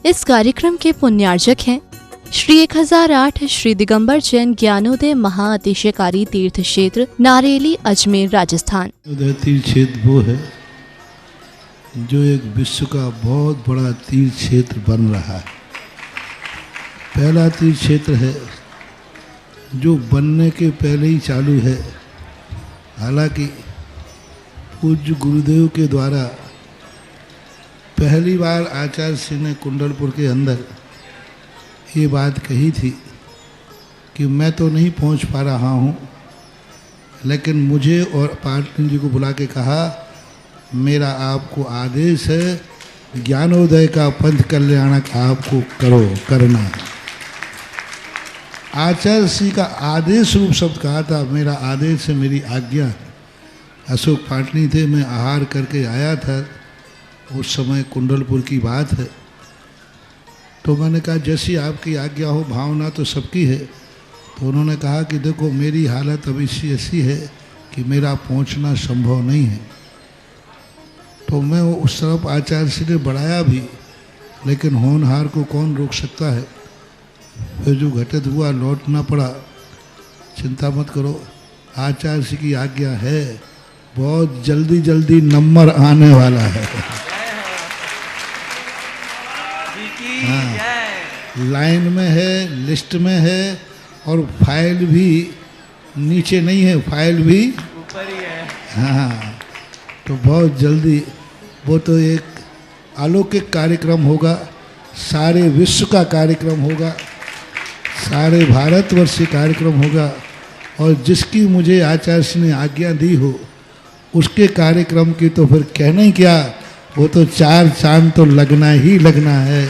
इस कार्यक्रम के पुण्यार्जक हैं श्री 1008 श्री दिगंबर जैन ज्ञानोदय महाअतिशयकारी तीर्थ क्षेत्र नारेली अजमेर राजस्थान। तीर्थ क्षेत्र वो है जो एक विश्व का बहुत बड़ा तीर्थ क्षेत्र बन रहा है। पहला तीर्थ क्षेत्र है जो बनने के पहले ही चालू है। हालांकि पूज्य गुरुदेव के द्वारा पहली बार आचार्य श्री ने कुंडलपुर के अंदर ये बात कही थी कि मैं तो नहीं पहुंच पा रहा हूं, लेकिन मुझे और पाटनी जी को बुला के कहा मेरा आपको आदेश है, ज्ञानोदय का पंथ कल्याणक आपको करना है। आचार्य श्री का आदेश रूप शब्द कहा था, मेरा आदेश है, मेरी आज्ञा है। अशोक पाटनी थे, मैं आहार करके आया था, उस समय कुंडलपुर की बात है। तो मैंने कहा जैसी आपकी आज्ञा हो, भावना तो सबकी है। तो उन्होंने कहा कि देखो मेरी हालत अभी ऐसी है कि मेरा पहुंचना संभव नहीं है। तो मैं उस तरफ आचार्य श्री ने बढ़ाया भी, लेकिन होनहार को कौन रोक सकता है। फिर जो घटित हुआ लौटना पड़ा। चिंता मत करो, आचार्य श्री की आज्ञा है, बहुत जल्दी जल्दी नंबर आने वाला है। हाँ, लाइन में है, लिस्ट में है, और फाइल भी नीचे नहीं है, फाइल भी ऊपर ही है। हाँ, तो बहुत जल्दी वो तो एक अलौकिक कार्यक्रम होगा, सारे विश्व का कार्यक्रम होगा, सारे भारतवर्ष का कार्यक्रम होगा। और जिसकी मुझे आचार्य ने आज्ञा दी हो उसके कार्यक्रम की तो फिर कहना ही क्या, वो तो 4 चांद तो लगना ही लगना है।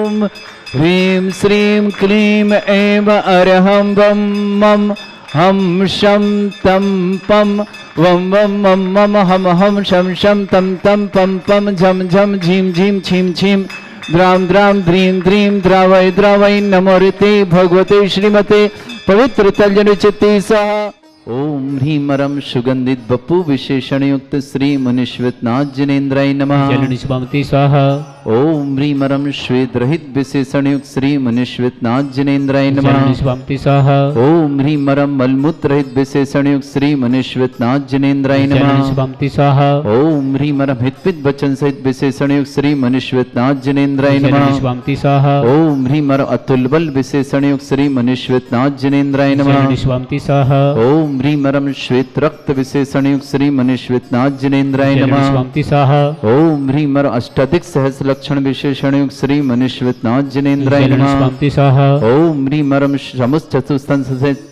ओम ह्रीं श्रीं क्लीं ऐं अरहं वं मं हम शं तं पं वं वं मं मम हम हम शं शं तं तं पं पं झं झं झीं झीं छीं छीं द्रां द्रां द्रीं द्रीं द्रावय द्रावय नमोरिते भगवते श्रीमते पवित्र तल्यनिचिते सह। ओम ह्रीमरम सुगंधित बपु विशेषण युक्त श्री मुनिश्वतनाथ जिनेन्द्राय नमः। जलनिष्पामति स्वाहा। ओम ह्रीमरम श्वेत रहित विशेषण युक्त श्री मुनिश्वतनाथ जिनेन्द्राय नमः। जलनिष्पामति स्वाहा। ओम ह्रीमरम मलमूत्र रहित विशेषण युक्त श्री मुनिश्वतनाथ जिनेन्द्राय नमः। जलनिष्पामति स्वाहा। ओम ह्रीमरम हितपित वचन सहित विशेषण युक्त श्री मुनिश्वतनाथ जिनेन्द्राय नमः। जलनिष्पामति स्वाहा। ओम ह्रीमरम अतुल बल विशेषण युक्त श्री मुनिश्वतनाथ जिनेन्द्राय नमः। जलनिष्पामति स्वाहा। ओम ह्रीमरम श्वेत रक्त विशेषण युक्त श्री मुनिश्वतनाथ जिनेन्द्राय नमः। जलनिष्पामति स्वाहा। ओम ह्रीमर अष्टाधिक सहस्र लक्षण विशेषण युक्त श्री मुनिश्वतनाथ जिनेन्द्राय नमः। जलनिष्पामति स्वाहा। ओम ह्रीमरम समुस चतुस्थान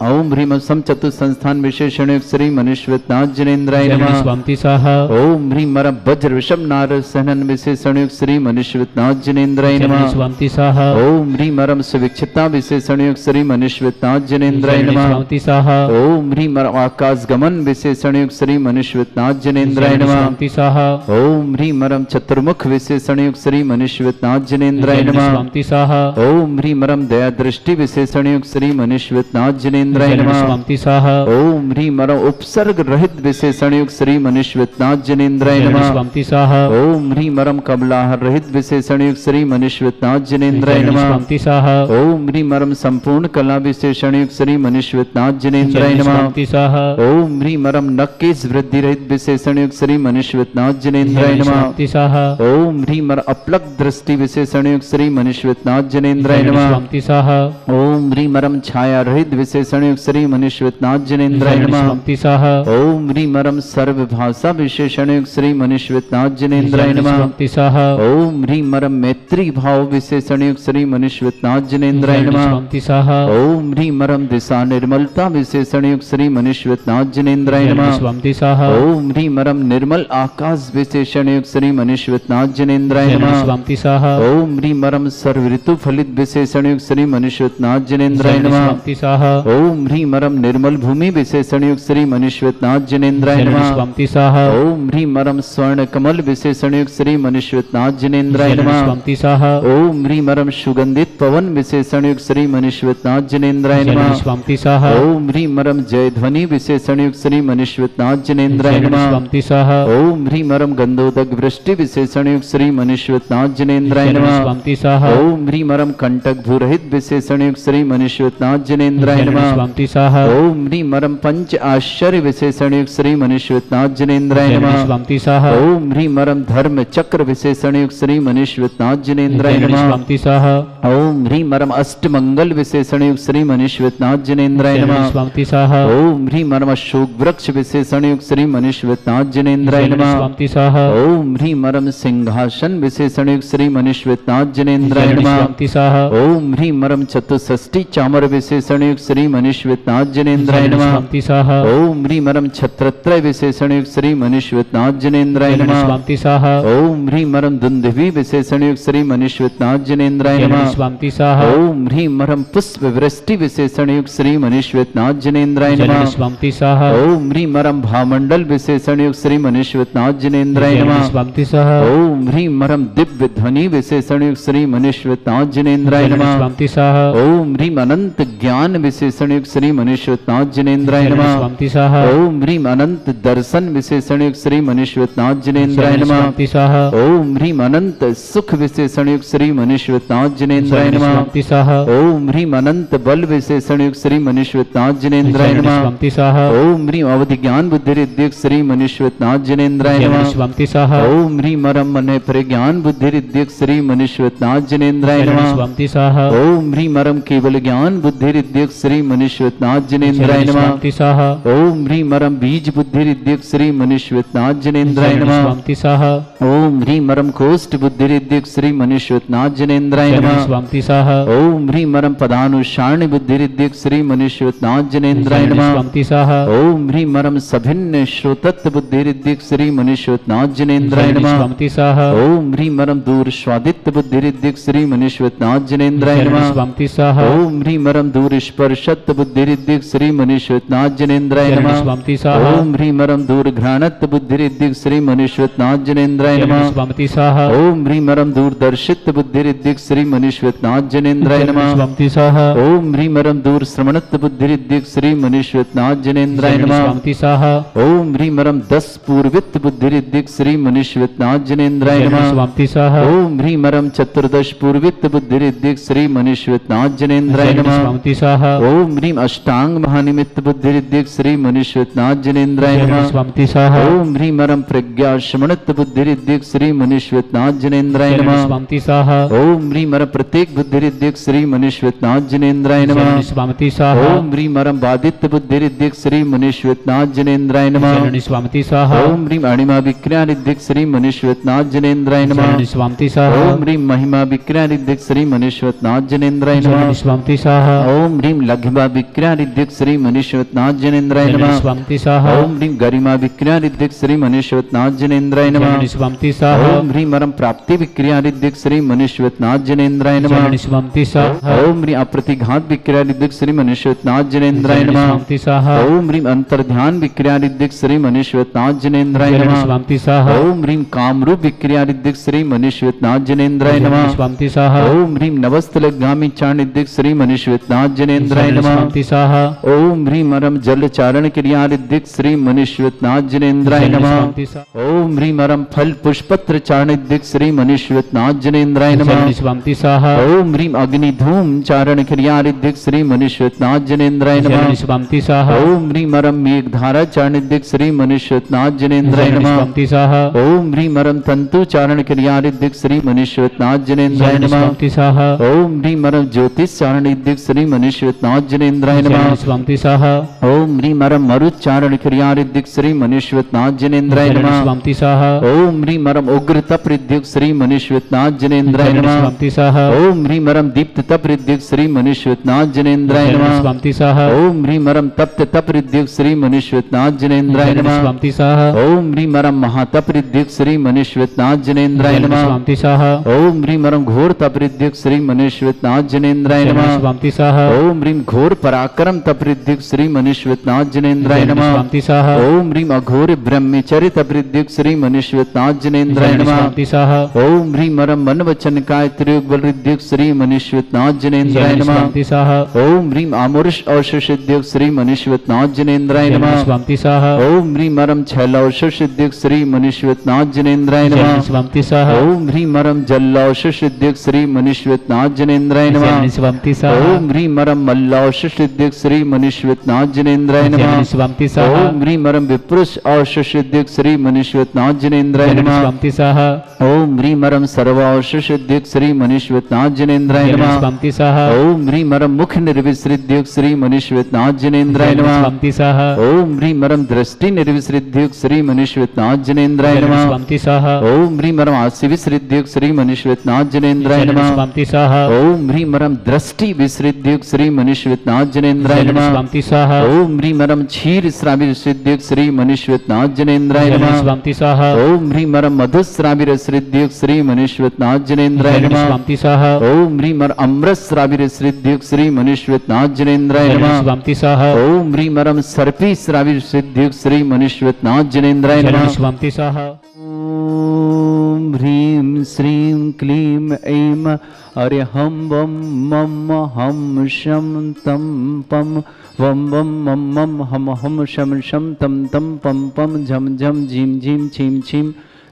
ओम ह्रीम सम चतुसंस्थान विशेषण युक्त श्री मुनिश्वतनाथ जिनेन्द्राय नमः। जलनिष्पामति स्वाहा। ओम ह्रीमरम वज्र विषम नार सहनन विशेषण युक्त श्री मुनिश्वतनाथ जिनेन्द्राय नमः। जलनिष्पामति स्वाहा। ओम ह्रीमरम सुविक्षिता विशेषण युक्त श्री मुनिश्वतनाथ जिनेन्द्राय नमः। जलनिष्पामति स्वाहा। ओम ह्रीमर आकाश गमन विशेषण युक्त श्री मुनिश्वतनाथ जिनेन्द्राय नमः। जलनिष्पामति स्वाहा। ओम ह्रीमरम चतुर्मुख विशेषण युक्त श्री मुनिश्वतनाथ जिनेन्द्राय नमः। जलनिष्पामति स्वाहा। ओम ह्रीमरम दया दृष्टि विशेषण युक्त श्री मुनिश्वतनाथ जिनेन्द्राय नमः। जलनिष्पामति स्वाहा। ओम ह्रीमरम उपसर्ग रहित विशेषण युक्त श्री मुनिश्वतनाथ जिनेन्द्राय नमः। जलनिष्पामति स्वाहा। ओम ह्रीमरम कमलाहर रहित विशेषण युक्त श्री मुनिश्वतनाथ जिनेन्द्राय नमः। जलनिष्पामति स्वाहा। ओम ह्रीमरम संपूर्ण कला विशेषण युक्त श्री मुनिश्वतनाथ जिनेन्द्राय नमः। जलनिष्पामति स्वाहा। ओम ह्रीमरम नक्केश वृद्धि रहित विशेषण युक्त श्री मुनिश्वतनाथ जिनेन्द्राय नमः। जलनिष्पामति स्वाहा। ओम ह्रीमर अपलक दृष्टि विशेषण युक्त श्री मुनिश्वतनाथ जिनेन्द्राय नमः। जलनिष्पामति स्वाहा। ओम ह्रीमरम छाया रहित विशेषण युक्त श्री मुनिश्वतनाथ जिनेन्द्राय नमः। जलनिष्पामति स्वाहा। ओम ह्रीमरम सर्व भाषा विशेषण युक्त श्री मुनिश्वतनाथ जिनेन्द्राय नमः। जलनिष्पामति स्वाहा। ओम ह्रीमरम मैत्री भाव विशेषण युक्त श्री मुनिश्वतनाथ जिनेन्द्राय नमः। जलनिष्पामति स्वाहा। ओम ह्रीमरम दिशा निर्मलता विशेषण युक्त श्री मुनिश्वतनाथ जिनेन्द्राय नमः। जलनिष्पामति स्वाहा। ओम ह्रीमरम निर्मल आकाश विशेषण युक्त श्री मुनिश्वतनाथ जिनेन्द्राय नमः। जलनिष्पामति स्वाहा। ओम ह्रीमरम सर्व ऋतु फलित विशेषण युक्त श्री मुनिश्वतनाथ जिनेन्द्राय नमः। जलनिष्पामति स्वाहा। ओम ह्रीमरम निर्मल भूमि विशेषण युक्त श्री मुनिश्वतनाथ जिनेन्द्राय नमः। जलनिष्पामति स्वाहा। ओम ह्रीमरम स्वर्ण कमल विशेषण युक्त श्री मुनिश्वतनाथ जिनेन्द्राय नमः। जलनिष्पामति स्वाहा। ओम ह्रीमरम सुगंधित पवन विशेषण युक्त श्री मुनिश्वतनाथ जिनेन्द्राय नमः। जलनिष्पामति स्वाहा। ओम ह्रीमरम जय ध्वनि विशेषण युक्त श्री मुनिश्वतनाथ जिनेन्द्राय नमः। जलनिष्पामति स्वाहा। ओम ह्रीमरम गंधोदक वृष्टि विशेषण युक्त श्री मुनिश्वतनाथ मनुष्यनाथ जनेन्द्राय नमः। स्वामी स्वाहा ओम ह्रीम रम कंटक भूरहित विशेषण युक्त श्री मनुष्यनाथ जनेन्द्राय नमः। स्वामी स्वाहा ओम ह्रीम रम पंच आश्चर्य विशेषण युक्त श्री मनुष्यनाथ जनेन्द्राय नमः। स्वामी स्वाहा ओम ह्रीम रम धर्म चक्र विशेषण युक्त श्री मनुष्यनाथ जनेन्द्राय नमः। स्वामी स्वाहा ओम ह्रीम रम अष्ट मंगल विशेषण युक्त श्री मनुष्यनाथ जनेन्द्राय नमः। स्वामी स्वाहा ओम ह्रीम रम अशोक वृक्ष विशेषण युक्त श्री मनुष्यनाथ जनेन्द्राय नमः। स्वामी स्वाहा ओम ह्रीम रम सिंहासन विशेषण युक्त श्री मनुष्यनाथ जनेन्द्राय नमः। स्वामी स्वाहा ओम ह्रीम रम चतुष्षष्टि चामर विशेषण युक्त श्री मनुष्यनाथ जनेन्द्राय नमः। स्वामी स्वाहा ओम ह्रीम रम छत्रत्रय विशेषण युक्त श्री मनुष्यनाथ जनेन्द्राय नमः। स्वामी स्वाहा ओम ह्रीम रम दुंदुभि विशेषण युक्त श्री मनुष्यनाथ जनेन्द्राय नमः। स्वामी स्वाहा ओम ह्रीम रम पुष्प वृष्टि विशेषण युक्त श्री मनुष्यनाथ जनेन्द्राय नमः। स्वामी स्वाहा ओम ह्रीम रम भामंडल विशेषण युक्त श्री मनुष्यनाथ जनेन्द्राय नमः। स्वामी स्वाहा ओम ह्रीम रम दिव्य ध्वनि विशेषण युक्त श्री मनुष्यनाथ जनेन्द्राय नमः। स्वामी स्वाहा ओम ह्रीम अनंत ज्ञान विशेषण युक्त श्री मनुष्यनाथ जनेन्द्राय नमः। स्वामी स्वाहा ओम ह्रीम अनंत दर्शन विशेषण युक्त श्री मनुष्यनाथ जनेन्द्राय नमः। स्वामी स्वाहा ओम ह्रीम अनंत सुख विशेषण युक्त श्री मनुष्यनाथ जनेन्द्राय नमः। स्वामी स्वाहा ओम ह्रीम अनंत बल विशेषण युक्त श्री मनुष्यनाथ जनेन्द्राय नमः। स्वामी स्वाहा ओम ह्रीम अवधि ज्ञान बुद्धि रिद्धिक श्री मनुष्यनाथ जनेन्द्राय नमः। स्वामी स्वाहा ओम ह्रीम रम मन प्रज्ञान बुद्धि रिद्धिक श्री मनुष्यनाथ जनेन्द्राय नमः। स्वामी स्वाहा ओम ह्रीम रम केवल ज्ञान बुद्धि रिद्धिक श्री मनुष्यनाथ जनेन्द्राय नमः। स्वामी स्वाहा ओम ह्रीम रम बीज बुद्धि रिद्धिक श्री मनुष्यनाथ जनेन्द्राय नमः। स्वामी स्वाहा ओम ह्रीम रम कोष्ठ बुद्धि रिद्धिक श्री मनुष्यनाथ जनेन्द्राय नमः। स्वामी स्वाहा ओम ह्रीम रम पदानुसारणी बुद्धि रिद्धिक श्री मनुष्यनाथ जनेन्द्राय नमः। स्वामी स्वाहा ओम ह्रीम रम सभिन्न श्रोतत्व बुद्धि रिद्धिक श्री मनुष्यनाथ जनेन्द्राय नमः। स्वामी स्वाहा ओम ह्रीम रम दूर स्वादित्य बुद्धि रिद्धिक श्री मनुष्यनाथ जनेन्द्राय नमः। स्वामी स्वाहा ओम ह्रीम रम दूर स्पर्शत्व बुद्धि रिद्धिक श्री मनुष्यनाथ जनेन्द्राय नमः। स्वामी स्वाहा ओम ह्रीम रम दूर घ्राणत्व बुद्धि रिद्धिक श्री मनुष्यनाथ जनेन्द्राय नमः। स्वामी स्वाहा ओम ह्रीम रम दूरदर्शित्व बुद्धि रिद्धिक श्री मनुष्यनाथ जनेन्द्राय नमः। स्वामी स्वाहा ओम ह्रीम रम दूर श्रवणत्व बुद्धि रिद्धिक श्री मनुष्यनाथ जनेन्द्राय नमः। स्वामी स्वाहा ओम ह्रीम रम 10 पूर्वित बुद्धि रिद्धिक श्री मनुष्यनाथ जनेन्द्राय नमः। स्वामी स्वाहा ओम ह्रीम रम चतुर्दश पूर्वित बुद्धि रिद्धिक श्री मनुष्यनाथ जनेन्द्राय नमः। स्वामी स्वाहा ओम ह्रीम अष्टांग महानिमित्त बुद्धि रिद्धिक श्री मनुष्यनाथ जनेन्द्राय नमः। स्वामी स्वाहा ओम ह्रीम रम प्रज्ञा शमणत्व बुद्धि रिद्धिक श्री मनुष्यनाथ जनेन्द्राय नमः। स्वामी स्वाहा ओम ह्रीम रम प्रत्येक बुद्धि रिद्धिक श्री मनुष्यनाथ जनेन्द्राय नमः। स्वामी स्वाहा ओम ह्रीम रम बादित्य बुद्धि रिद्धिक श्री मनुष्यनाथ जनेन्द्राय नमः। स्वामी स्वाहा ओम ह्रीम अणिमा विक्रिया रिद्धिक श्री मनुष्यनाथ जनेन्द्राय नमः। स्वामी स्वाहा ओम ह्रीम महिमा विक्रिया रिद्धिक श्री मनुष्यनाथ जनेन्द्राय नमः। स्वामी स्वाहा ओम ह्रीम लघिमा विक्रिया रिद्धिक श्री मनुष्यनाथ जनेन्द्राय नमः। स्वामी स्वाहा ओम ह्रीम गरिमा विक्रिया रिद्धिक श्री मनुष्यनाथ जनेन्द्राय नमः। स्वामी स्वाहा ओम ह्रीम रम प्राप्ति विक्रिया रिद्धिक श्री मनुष्यनाथ जनेन्द्राय नमः। स्वामी स्वाहा ओम ह्रीम अप्रतिघात विक्रिया रिद्धिक श्री मनुष्यनाथ जनेन्द्राय नमः। स्वामी स्वाहा ओम ह्रीम अंतर्ध्यान विक्रिया रिद्धिक श्री मनुष्यनाथ जनेन्द्राय नमः। स्वामी स्वाहा ओम ह्रीम कामरूप विक्रिया रिद्धिक श्री मनुष्यनाथ जनेन्द्राय नमः। स्वामी स्वाहा ओम ह्रीम नवस्थलगामी चारण रिद्धिक श्री मनुष्यनाथ जनेन्द्राय नमः। स्वामी स्वाहा ओम ह्रीम रम जल चारण क्रिया रिद्धिक श्री मनुष्यनाथ जनेन्द्राय नमः। स्वामी स्वाहा ओम ह्रीम रम फल पुष्पत्र चारण रिद्धिक श्री मनुष्यनाथ जनेन्द्राय नमः। स्वामी स्वाहा ओम ह्रीम अग्नि धूम चारण क्रिया रिद्धिक श्री मनुष्यनाथ जनेन्द्राय नमः। स्वामी स्वाहा ओम ह्रीम रम मेघधारा चारण रिद्धिक श्री मनुष्यनाथ जनेन्द्राय नमः। स्वामी स्वाहा ओम ह्रीम रम तंतु चारण क्रिया रिद्धिक श्री मनुष्यनाथ जनेन्द्राय नमः। स्वामी स्वाहा ओम ह्रीम रम ज्योतिष चारण रिद्धिक श्री मनुष्यनाथ जनेन्द्राय नमः। स्वामी स्वाहा ओम ह्रीम रम मरुच्चारण क्रिया रिद्धिक श्री मनुष्यनाथ जनेन्द्राय नमः। स्वामी स्वाहा ओम ह्रीम रम उग्र तप रिद्धिक श्री मनुष्यनाथ जनेन्द्राय नमः। स्वामी स्वाहा ओम ह्रीम रम दीप्त तप रिद्धिक श्री मनुष्यनाथ जनेन्द्राय नमः। स्वामी स्वाहा ओम ह्रीम रम तप्त तप रिद्धिक श्री मनुष्यनाथ जनेन्द्राय नमः। स्वामी स्वाहा ओम ह्रीम रम महातप रिद्धिक श्री मनुष्यनाथ जनेन्द्राय नमः। स्वामी स्वाहा ओम ह्रीम रम घोर तप रिद्धिक श्री मनुष्यनाथ जनेन्द्राय नमः। स्वामी स्वाहा ओम ह्रीम घोर पराक्रम तप रिद्धिक श्री मनुष्यनाथ जनेन्द्राय नमः। स्वामी स्वाहा ओम ह्रीम अघोर ब्रह्मचर्य तप रिद्धिक श्री मनुष्यनाथ जनेन्द्राय नमः। स्वामी स्वाहा ओम ह्रीम रम मन वचन काय त्रियुग बल रिद्धिक श्री मनुष्यनाथ जनेन्द्राय नमः। स्वामी स्वाहा ओम ह्रीम आमुष औषध सिद्धिक श्री मनुष्यनाथ जनेन्द्राय नमः। स्वामी स्वाहा ओम ह्रीम रम छैलौष सिद्धिक श्री मनुष्यनाथ जनेन्द्राय नमः। स्वामी स्वाहा सह ओम ह्रीं मरम जल्लौष सिद्धिक श्री मनीश्वतनाथ जनेन्द्राय नमः शिवंति सह ओम ह्रीं मरम मल्लौष सिद्धिक श्री मनीश्वतनाथ जनेन्द्राय नमः शिवंति सह ओम ह्रीं मरम विप्रुष औष सिद्धिक श्री मनीश्वतनाथ जनेन्द्राय नमः शिवंति सह ओम ह्रीं मरम सर्वौष सिद्धिक श्री मनीश्वतनाथ जनेन्द्राय नमः शिवंति सह ओम ह्रीं मरम मुख निर्विसृद्धिक श्री मनीश्वतनाथ जनेन्द्राय नमः शिवंति सह ओम ह्रीं मरम दृष्टि निर्विसृद्धिक श्री मनीश्वतनाथ जनेन्द्राय नमः शिवंति सह ओम ह्रीं मरम आसि विसृद्धिक श्री मनीश्वतनाथ जनेन्द्राय नमः शिवंति सह ओम ह्रीं मरम दृष्टि विसृद्धिक श्री मनीश्वतनाथ जनेन्द्राय नमः शिवंति सह ओम ह्रीं मरम क्षीर श्रावि विसृद्धिक श्री मनीश्वतनाथ जनेन्द्राय नमः शिवंति सह ओम ह्रीं मरम मधुश्रावि विसृद्धिक श्री मनीश्वतनाथ जनेन्द्राय नमः शिवंति सह ओम ह्रीं मरम अमृत श्रावि विसृद्धिक श्री मनीश्वतनाथ जनेन्द्राय नमः शिवंति सह ओम ह्रीं मरम सर्पी श्रावि विसृद्धिक श्री मनीश्वतनाथ जनेन्द्राय नमः शिवंति सह ओम ह्रीं श्रीं क्लीं ऐं अर्हं वं मम हम शं तं पं वं वं मम मम हम शं शं तं तं पं पं झं झं झीं झीं छीं छीं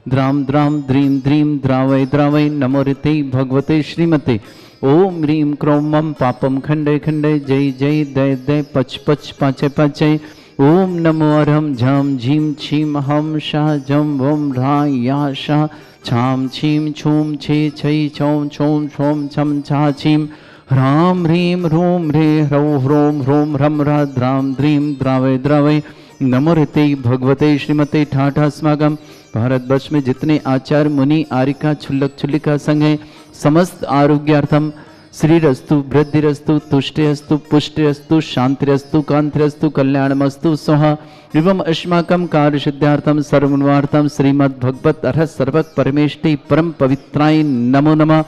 द्रां द्रां द्रीं द्रीं द्रावय द्रावय नमो ऋते भगवते श्रीमते ओम ह्रीं क्रों मम पापम खंडे खंडे जय जय दय दय पच पच पाचय पाचय ओम नमो अरहम झम झीम छीम हम शाह जम वम रा या शाह छाम छीम छूम छे छई छौम छौम छौम छम छा छीम ह्राम ह्रीं ह्रूम ह्रे ह्रौ ह्रोम ह्रोम ह्रम रा द्राम द्रीं द्रावय द्रावय नमो ऋते भगवते श्रीमते ठाठा स्मागम। भारतवर्ष में जितने आचार्य मुनि आरिका छुल्लक छुल्लिका संघ हैं समस्त आरोग्यार्थम श्रीरस्तु वृद्धिरस्तु तुष्टिरस्तु पुष्टिरस्तु शांतिरस्तु कांतिरस्तु कल्याणमस्तु स्वाहा एवं अस्माकं कार्य सिद्धार्थम सर्वमनवार्थम श्रीमद् भगवत अर्हत सर्वक परमेष्टि परम पवित्राय नमो नमः।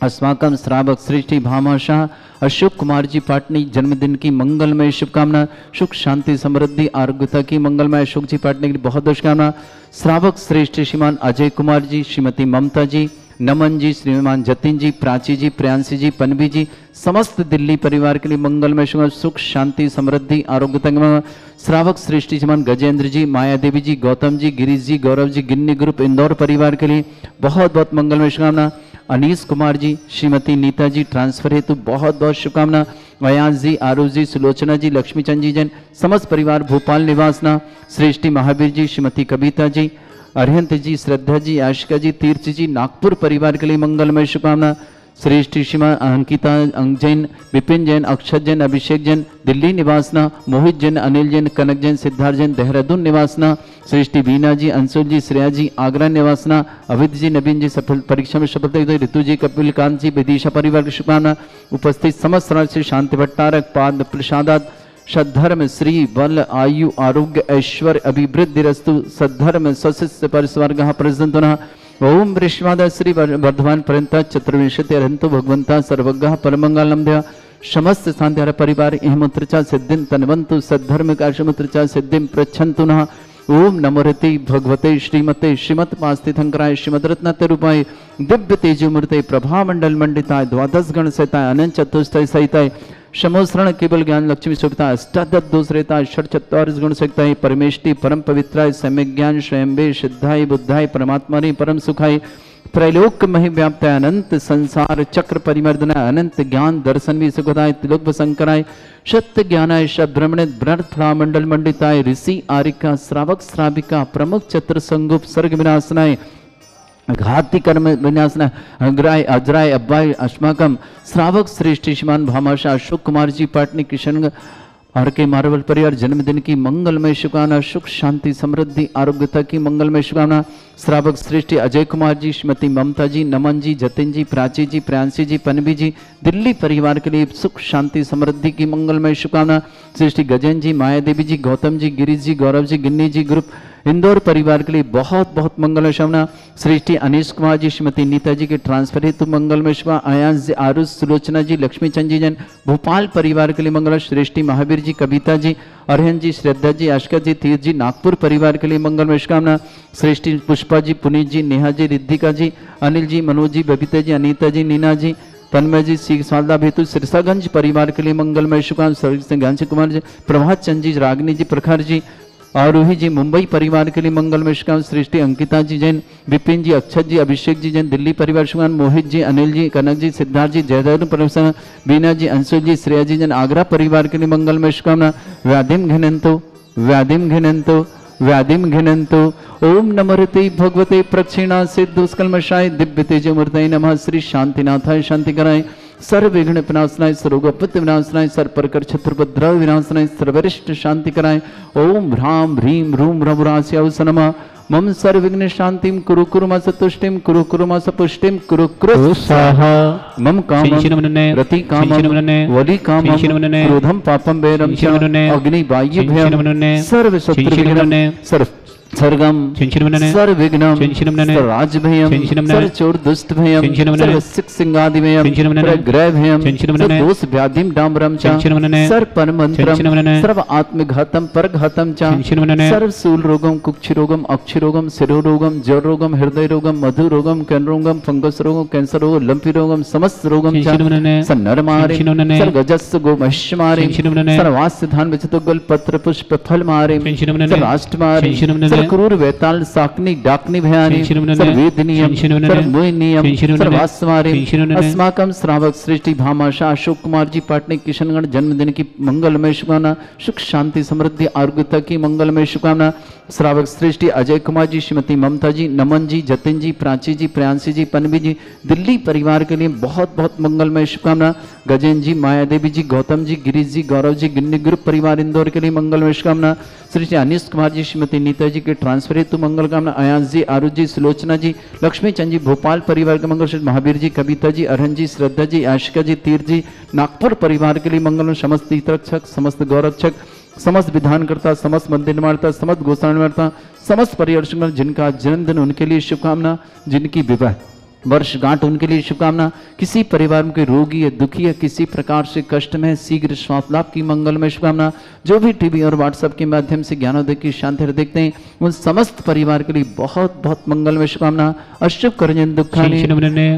अस्माकं श्रावक श्रेष्ठी भामाशाह अशोक कुमार जी पाटनी जन्मदिन की मंगलमय शुभकामना, सुख शांति समृद्धि आरोग्यता की मंगलमय अशोक जी पाटनी की बहुत बहुत शुभकामना। श्रावक श्रेष्ठ श्रीमान अजय कुमार जी, श्रीमती ममता जी, नमन जी, श्रीमान जतिन जी, प्राची जी, प्रियांशी जी, पनवी जी, समस्त दिल्ली परिवार के लिए मंगलमय शुभ सुख शांति समृद्धि आरोग्यता। श्रावक श्रेष्ठी श्रीमान गजेंद्र जी, माया देवी जी, गौतम जी, गिरीश जी, गौरव जी, गिन्नी ग्रुप इंदौर परिवार के लिए बहुत बहुत मंगलमय शुभकामना। अनीस कुमार जी, श्रीमती नीता जी ट्रांसफर हेतु बहुत बहुत शुभकामना। वयांश जी, आरूष जी, सुलोचना जी, लक्ष्मीचंद जी जैन समस्त परिवार भोपाल निवासना। श्रेष्ठी महावीर जी, श्रीमती कविता जी, अरिहंत जी, श्रद्धा जी, आशिका जी, तीर्थ जी नागपुर परिवार के लिए मंगलमय शुभकामना। श्रेष्ठी श्रीमान अंकिता जैन, विपिन जैन, अक्षत जैन, अभिषेक जैन दिल्ली निवासना। मोहित जैन, अनिल जैन, कनक जैन, सिद्धार्थ जैन देहरादून निवासना। श्रेष्ठी बीना जी, अंशुल जी, श्रेया जी आगरा निवासना। अविद जी, नवीन जी सफल परीक्षा में सफलता, ऋतु जी, कपिल कांत जी विदिशा परिवार की शुभकामना। उपस्थित समस्त श्री शांति भट्टारक पाद प्रसादात सद्धर्म श्री बल आयु आरोग्य ऐश्वर्य अभिवृद्धि रस्तु सद्धर्म सशिष्य परिस्वर्ग प्रसन्नः। ओम वृष्वाद श्री वर्धमान पर्यंत चतुर्विंशति अरहंतो भगवंता सर्वज्ञ परमंगलम देव समस्त शांति परिवार इहमुत्रचा सिद्धिं तन्वन्तु सद्धर्म काशमुत्रचा सिद्धिं प्रच्छन्तु नः। ओम नमो ऋते भगवते श्रीमते श्रीमत पास्थितंकराय श्रीमद रत्नाते रूपाय दिव्य तेजोमूर्ते प्रभामंडल मंडिताय द्वादश गण सहिताय अनंत चतुष्टय सहिताय समोसरण केवल ज्ञान लक्ष्मी शोभिता अष्टादश दोषरेता षट चत्वारिश गुण सकता परमेष्टि परम पवित्राय सम्यक ज्ञान स्वयंबे सिद्धाय बुद्धाय परमात्मा परम सुखाय त्रैलोक महि व्याप्ताय अनंत संसार चक्र परिमर्दनाय अनंत ज्ञान दर्शन भी सुखदाय त्रिलोक संकराय सत्य ज्ञानाय शब्रमणे ब्रह्म मंडल मंडिताय ऋषि आरिका श्रावक श्राविका प्रमुख चतुर संगुप सर्ग विनाशनाय घाती कर्म विन्यासना अग्राय अजराय अब्बाय अस्माकम श्रावक श्रेष्ठ श्रीमान भामाशाह अशोक कुमार जी पाटनी किशन आर के मार्वल परिवार जन्मदिन की मंगलमय शुभकामना, सुख शांति समृद्धि आरोग्यता की मंगलमय शुभकामना। श्रावक श्रेष्ठी अजय कुमार जी, श्रीमती ममता जी, नमन जी, जतिन जी, प्राची जी, प्रियांशी जी, पनवी जी दिल्ली परिवार के लिए सुख शांति समृद्धि की मंगलमय शुभकामना। श्रेष्ठी गजेंद्र जी, माया देवी जी, गौतम जी, गिरीश जी, गौरव जी, गिन्नी जी ग्रुप इंदौर परिवार के लिए बहुत बहुत मंगलमय शुभकामना। श्रेष्ठी अनीश कुमार जी, श्रीमती नीता जी के ट्रांसफर हेतु मंगलमय शुभ। आयांश जी, आरुष, सुलोचना जी, लक्ष्मीचंद जी जैन भोपाल परिवार के लिए मंगल। श्रेष्ठी महावीर जी, कविता जी, अरहन जी, श्रद्धा जी, आशिका जी, तीर्थ जी नागपुर परिवार के लिए मंगलमय शुभकामना। श्रेष्ठी पुष्पा जी, पुनीत जी, नेहा जी, रिद्धिका जी, अनिल जी, मनोज जी, बबीता जी, अनीता जी, नीना जी, तन्मय जी, सिंह सालदा हेतु सिरसागंज परिवार के लिए मंगलमय शुभकामना। ज्ञान कुमार जी, प्रभात चंद जी, रागिनी जी, प्रखर जी, आरोही जी मुंबई परिवार के लिए मंगलमय शुभकामनाएं। सृष्टि अंकिता जी जैन, विपिन जी, अक्षत जी, अभिषेक जी जैन, दिल्ली परिवार शुभकामनाएं। मोहित जी, अनिल जी, कनक जी, सिद्धार्थ जी, जयदेव परिवार, बीना जी, अंशु जी, श्रेया जी जैन, आगरा परिवार के लिए मंगलमय शुभकामनाएं। व्याधिम घिनंतो व्याधिम घिनंतो व्याधिम घिनंतो। ओम नमरते भगवते प्रक्षिणा सिद्धुष्कल्मषाय दिव्य तेजमूर्तये नमः। श्री शांतिनाथाय शांति कराय, सर्व विघ्न विनाशनाय, सर्वोपत्ति विनाशनाय, सर्वप्रकर शत्रुपद्रव विनाशनाय, सर्वरिष्ट शांति कराय। ओम ह्राम ह्रीम रूम रघुरास्यावस नमः। मम सर्वविघ्न शांतिम कुरु कुरु मा सतुष्टिम कुरु कुरु मा सपुष्टिम कुरु कुरु स्वाहा। मम कामं रति कामं वली कामं क्रोधम पापम वैरम च अग्नि वायु भयम सर्व शत्रु विघ्नं सर्व सर्गम सर्वविघ्नं सर्वराजभयं सर्वचोर दुष्ट भयं सर्वसिक सिंगादि भयं प्रग्रह भयं सर्वदोष व्याधिं डाम्बरं च सर्वपरमंत्रं सर्व आत्मघातम परघातम च सर्वशूल रोगम कुक्षि रोगम अक्षि रोगम शिरो रोगम जर रोगम हृदय रोगम मधु रोगम कैन रोगम फंगस रोगम कैंसर रोगम लंपी रोगम समस्त रोगम च सन्नरमारे सर्वगजस्स गोमहिष्मारे सर्वास्य धान विचितोगल पत्र पुष्प फल मारे सर्वाष्टमारे क्रूर वेताल साकनी डाकनी भयानी सर्वेदनीयम सर्वमोहिनीयम सर्वास्मारे अस्माकं श्रावक सृष्टि भामाशा अशोक कुमार जी पाटनी किशनगढ़ जन्मदिन की मंगलमय शुभकामना, सुख शांति समृद्धि आरोग्यता की मंगलमय शुभकामना। श्रावक सृष्टि अजय कुमार जी, श्रीमती ममता जी, नमन जी, जतिन जी, प्राची जी, प्रियांशी जी, पनवी जी, दिल्ली परिवार के लिए बहुत बहुत मंगलमय शुभकामना। गजेंद्र जी, माया देवी जी, गौतम जी, गिरीश जी, गौरव जी, गिन्नी ग्रुप परिवार इंदौर के लिए मंगलमय शुभकामना। श्री अनिश कुमार जी, श्रीमती नीता जी के ट्रांसफर हेतु मंगल कामना। अयांश जी, आरुष जी, सुलोचना जी, लक्ष्मी चंद जी, भोपाल परिवार के मंगल। महावीर जी, कविता जी, अरहन जी, श्रद्धा जी, आशिका जी, तीर्थ जी, नागपुर परिवार के लिए मंगल। समस्त तीर्थरक्षक, समस्त गौरक्षक, समस्त विधानकर्ता, समस्त मंदिर निर्माता, समस्त गोशाला निर्माता, समस्त परिवर्षण जिनका जन्मदिन उनके लिए शुभकामना, जिनकी विवाह वर्षगांठ उनके लिए शुभकामना। किसी परिवार में कोई रोगी या दुखी या किसी प्रकार से कष्ट में शीघ्र स्वास्थ्य लाभ की मंगलमय शुभकामना। जो भी टीवी और व्हाट्सएप के माध्यम से ज्ञानोदय की शांति देखते हैं उन समस्त परिवार के लिए बहुत बहुत मंगलमय शुभकामना। अशुभ करजन दुखानि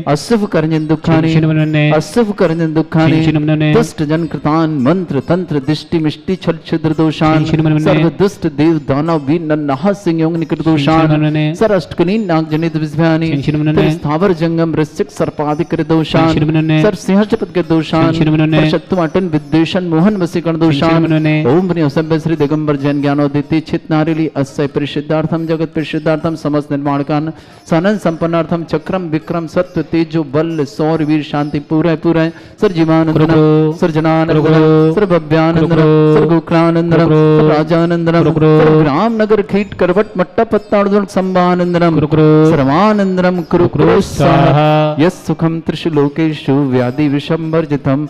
अशुभ करजन दुखानि अशुभ करजन दुखानि दुष्ट जन कृतान मंत्र तंत्र दृष्टि मिष्टि छल छिद्र दोषान सर्व दुष्ट देव दानव वीर नन्नाह सिंह योग निकट दोषान सर अष्टकनी नाग जनित विस्भयानि स्थावर जंगम ऋषिक सर्पादिक दोषान सर सिंहचपद के दोषान शत्रुअटन विद्वेषण मोहन वसीकरण दोषान ओम बनि असभ्य श्री दिगंबर जैन ज्ञानोदिति चित नारिली अस्य परिशुद्धार्थम जगत परिशुद्धार्थम समस्त निर्माण कान सनन संपन्नार्थम चक्रम विक्रम सत्य तेजो बल सौर वीर शांति पूरा पूरा सर जीवानंदन सर जनानंदन सर भव्यानंदन सर गोकुलानंदन सर राजानंदन सर ग्राम नगर खीट करवट मट्टा पत्ताड़ संभानंदनम सर्वानंदनम कुरु कुरु यस् सुखम त्रिशुलोकेषु व्याधि विषमवर्जितम्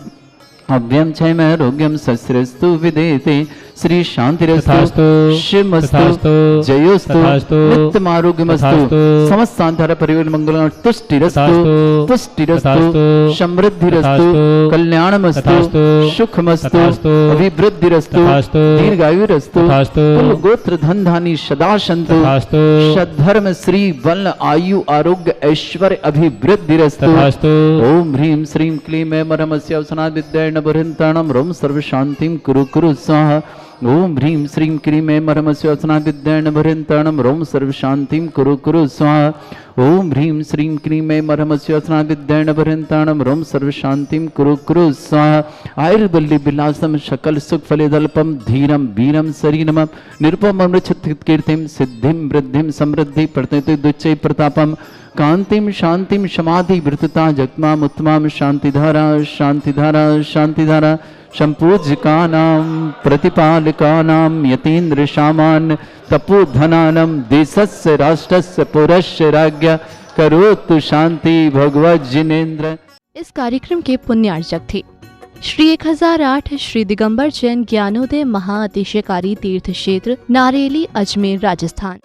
अव्यम क्षयमय रोग्यम सस्रस्तु विदेते श्री शांतिरस्तु शिवमस्तु जयोस्तु नित्यमारोग्यमस्तु समस्त सांधार परिवार मंगल तुष्टिरस्तु पुष्टिरस्तु समृद्धिरस्तु कल्याणमस्तु सुखमस्तु अभिवृद्धिरस्तु दीर्घायुरस्तु कुल गोत्र धन धानी सदा सन्तु सद्धर्म श्री बल आयु आरोग्य ऐश्वर्य अभिवृद्धिरस्तु ओम ह्रीं श्रीं क्लीं मरमस्य अवसनात् विद्याय नवरन्ताणं रोम सर्व शांतिं कुरु कुरु स्वाहा। ओम ह्रीं श्रीं क्लीं मरमस्य अवसनात् विद्याय नवरन्ताणं रोम सर्व शांतिं कुरु कुरु स्वाहा। ओम ह्रीं श्रीं क्लीं मरमस्य अवसनात् विद्याय नवरन्ताणं रोम सर्व शांतिं कुरु कुरु स्वाहा। आयुर्बल्ली विलासम सकल सुख फलेदल्पम धीरम वीरम शरीरम निरुपम कीर्तिम सिद्धिं वृद्धिं समृद्धि प्रत्यति दुच्चै प्रतापम कांतिम शांतिम समाधि वृतता जगमाम उत्तमाम शांतिधारा शांतिधारा शांतिधारा संपूज्यकानां प्रतिपालकानां यतीन्द्र सामान्य तपोधनानां देशस्य राष्ट्रस्य पुरस्य राज्ञ करोतु शांति भगवत जिनेन्द्र। इस कार्यक्रम के पुण्यार्चक थे श्री 1008 श्री दिगंबर जैन ज्ञानोदय महाअतिशयकारी तीर्थ क्षेत्र नारेली अजमेर राजस्थान।